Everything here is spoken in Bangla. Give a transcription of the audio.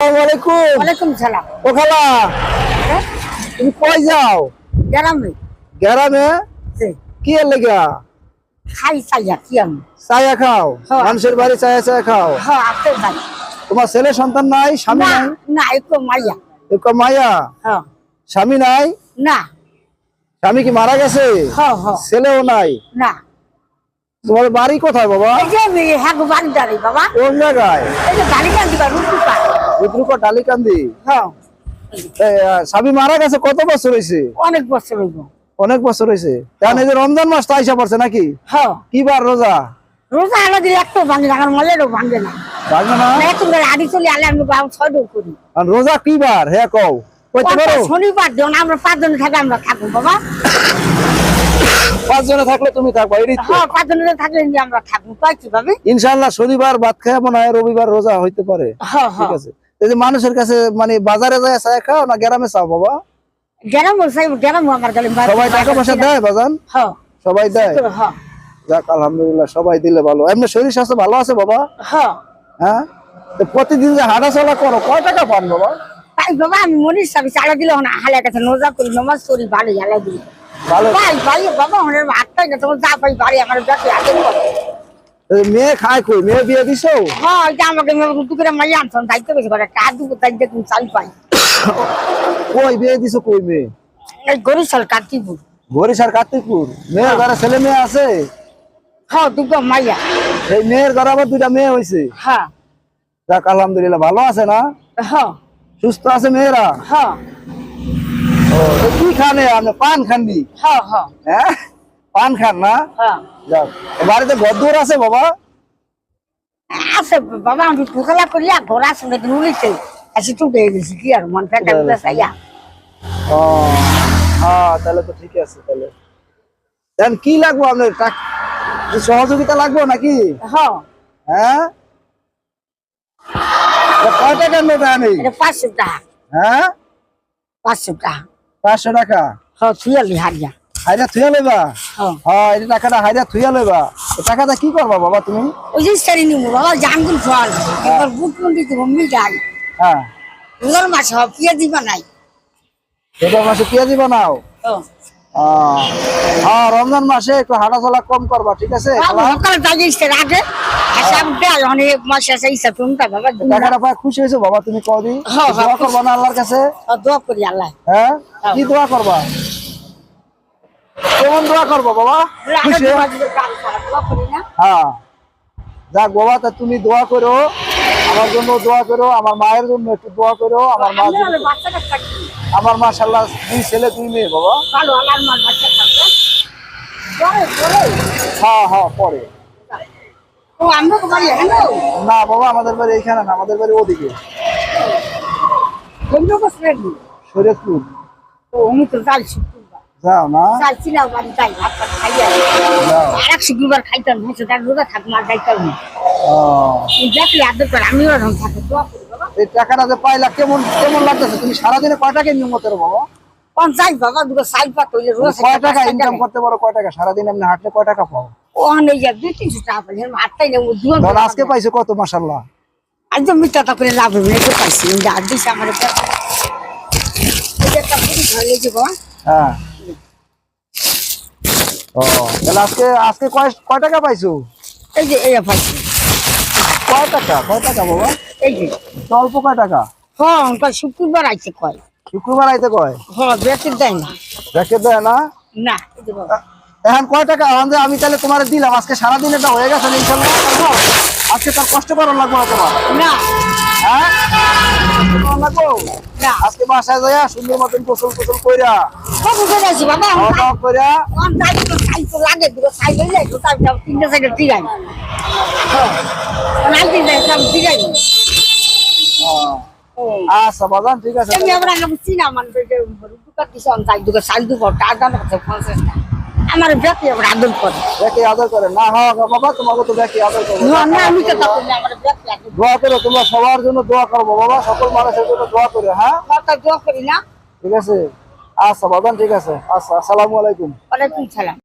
আসসালামু আলাইকুম। ওয়ালাইকুম সালাম। ও খালা, হ্যাঁ? তুমি কই যাও? গ্রামে গ্রামে? যে কি এর লেগা? খাই চাইয়া কি আমি চায়া খাও? হ্যাঁ। মানুষের বাড়ি চায়া চায়া খাও? আপনি ভাই তোমার ছেলে সন্তান নাই, স্বামী না নাই? না একটু মাইয়া এক মায়া, হ্যাঁ স্বামী নাই? না স্বামী কি মারা গেছে? ছেলেও নাই? না তোমার বাড়ি কোথায় বাবা? এই যে আমি হ্যাঁ বাড়ি দাঁড়ি বাবা কোন জায়গায়? এই যে গাড়ি কান্দি বা রুটুকা রুদ্রুকা টালিকান্দি। হ্যাঁ স্বামী মারা গেছে কত বছর হয়েছে? অনেক বছর হইব। অনেক বছর হয়েছে। তাহলে এই যে রমজান মাস তো আইসা পড়ছে নাকি? হ্যাঁ কি বার রোজা? রোজা আলো দিলে একটু ভাঙে না, আমার মলেরও ভাঙে না। ভাঙবে না? একটু আড়ি চলে আলে আমি বাবু 6 করি। আর রোজা কি বার হ্যাঁ কও? কইতে পারো? শনিবার দিন আমরা 5 জন থাকি, আমরা থাকবো বাবা। 5 জনে থাকলে তুমি থাকবা এই রীতি? হ্যাঁ 5 জনের থাকলে আমরা থাকবো কয় কিভাবে। ইনশাআল্লাহ শনিবার ভাত খায় মনে হয় রবিবার রোজা হইতে পারে। হ্যাঁ ঠিক আছে। এই যে মানুষের কাছে মানে বাজারে যায় চা খাও না গ্রামে চাও বাবা? গ্রাম বলছাই গ্রাম আমার গেলে সবাই টাকা পয়সা দেয় বাজান? হ্যাঁ সবাই দেয়? হ্যাঁ যাক আলহামদুলিল্লাহ, সবাই দিলে ভালো। এমনি শরীর স্বাস্থ্য ভালো আছে বাবা? হ্যাঁ হ্যাঁ, তো প্রতিদিন যে হাঁটা চলা করো কয় টাকা পান বাবা? তাই বাবা আমি মনির সাথে চালা দিলে না হালে কাছে নোজা করি নমাজ করি ভালো হালে দিই ভালো। ভাই ভাই বাবা আমার আটটাই না তোমার যা পাই বাড়ি আমার ব্যাকে আগে এই মেয়ে খায় কই? মেয়ে বিয়ে দিছো? হ্যাঁ এটা আমাকে দুটো করে মাইয়া আনছেন দায়িত্ব বেশি করে কাজ দুটো তাই দেখুন চাল পাই। কই বিয়ে দিছো কই মেয়ে? এই গরিশাল কার্তিকপুর। বরিশাল কার্তিকপুর। মেয়ের ঘরে ছেলে মেয়ে আছে? হ্যাঁ দুটো মাইয়া। এই মেয়ের ঘরে আবার 2টা মেয়ে হয়েছে? হ্যাঁ যাক আলহামদুলিল্লাহ, ভালো আছে না? হ্যাঁ সুস্থ আছে মেয়েরা? হ্যাঁ তো কি খানে আপনি? পান খাননি? হ্যাঁ হ্যাঁ হ্যাঁ, পান খান না? হ্যাঁ যাক, বাড়িতে ঘর আছে বাবা? আছে বাবা আমি ঠোকলা করিয়া ঘোরা শুনে নুলিতে আসি টুটে গেছি কি আর মন পেটা উঠে চাইয়া। ও হ্যাঁ, তাহলে তো ঠিক আছে। তাহলে দেন কি লাগবো আপনার? সহযোগিতা লাগবো নাকি? হ্যাঁ হ্যাঁ, কয় টাকার নোট আনি? এটা 500 টাকা। হ্যাঁ 500 টাকা। 500 টাকা? হ্যাঁ থুয়ালি হারিয়া। হাইরা থুয়া লইবা? হ্যাঁ হ্যাঁ, এই টাকাটা হাইরা থুয়া লইবা। এই টাকাটা কি করবা বাবা তুমি? ওই যে সারি নিমু বাবা জাঙ্গুল ফল এবার বুট মন্ডি দিব মিঠাই হ্যাঁ, রোজার মাছ সব পিয়া দিবা নাই। রমজান মাসে পেঁয়াজি বানাও? হ্যাঁ, রমজান মাসে একটু হাঁটা চলা কম করবা, ঠিক আছে? সকালে জাগিয়েছে আগে হিসাব দেয় অনেক মাস আছে হিসাব শুনতে বাবা। টাকাটা পায় খুশি হয়েছো বাবা তুমি? কদিন হ্যাঁ, হ্যাঁ, দোয়া করবা না আল্লাহর কাছে? দোয়া করি আল্লাহ। হ্যাঁ, কি দোয়া করবা? কেমন দোয়া করবো বাবা? খুশি? দোয়া করি না। হ্যাঁ, যাক বাবা, তা তুমি দোয়া করো, আমার জন্য দোয়া করো, আমার মায়ের জন্য একটু দোয়া করো। আমার মা, বাচ্চা কাচ্চা কি আমার মাশাআল্লাহ 2 ছেলে 2 মেয়ে বাবা। ভালো আল্লাহর মাল বাচ্চা থাকবে পরে পরে। হ্যাঁ হ্যাঁ, পরে। ও আমরা তো বাড়ি এখানে না বাবা, আমাদের বাড়ি এইখানে না, আমাদের বাড়ি ওদিকে বন্ধু বসবেন শরীয়তপুর। তো আমি তো যাই শুক্রবার যাও না? চাইছিলাম বাড়ি যাই ভাত টাত খাইয়া আর এক শুক্রবার খাইতাম হচ্ছে তার রোজা থাক মার যাইতাম না ও, দেখলে আদর করে আমিও এরকম থাকি দোয়া করি বাবা। এই টাকাটা যে পাইলা কেমন কেমন লাগতেছে? তুমি সারাদিনে কয় টাকা ইনকাম করতে পারো বাবা? যাই বাবা দুটো সাইড পাত হইলে রোজ কয় টাকা ইনকাম করতে পারো? কয় টাকা সারাদিন এমনি হাঁটলে কয় টাকা পাও? ও নেই যা 200-300 টাকা পাই আটটাই নেব দুজন। ধর আজকে পাইছো কত? মাশাআল্লাহ, আজ তো মিটাটা করে লাভ হবে এটা পাইছি আর দিছে আমার একটা পুরি ধরে যে বাবা। হ্যাঁ। ও, তাহলে আজকে আজকে কয় টাকা পাইছো? এই যে এই পাইছি কয় টাকা? কয় টাকা বাবা? এই যে অল্প কয় টাকা? হ্যাঁ কয় শুক্রবার আইছে কয়। শুক্রবার আইতে কয়? হ্যাঁ বেতন দেয় না। দেখে দেয় না? না এই যে বাবা এখন কয় টাকা? আমি তাহলে তোমার দিলাম, আজকে সারাদিন এটা হয়ে গেছে ইনশাআল্লাহ। আজকে তার কষ্ট করার লাগবে না তোমার? না হ্যাঁ, লাগবো না আজকে বাসায় যাইয়া সুন্দর মতন গোসল টোসল কইরা সব করে আছি বাবা। খাওয়া দাওয়া কইরা আমার দায়িত্ব সাইকেল লাগে দুটো সাইকেল যাই তো তার 3টা সাইকেল ঠিক আছে। হ্যাঁ নাই দিন যাই সব ঠিক আছে। আচ্ছা বাজান, ঠিক আছে। আমি আমরা বুঝছি না মানে দুটো কিষণ যাই দুটো সাইকেল দুটো টাকা দাম আছে 50 টাকা আমার ব্যাপী আমরা আদর করে দেখি আদর করে না? হ্যাঁ বাবা, তোমাকে তো দেখি আদর করবো। না আমি তো তখন আমার ব্যাপী আদর দোয়া করো, তোমরা সবার জন্য দোয়া করবো বাবা, সকল মানুষের জন্য দোয়া করে। হ্যাঁ কথা দোয়া করি না। ঠিক আছে। আচ্ছা বাজান, ঠিক আছে। আচ্ছা, আসসালামু আলাইকুম। ওয়ালাইকুম সালাম।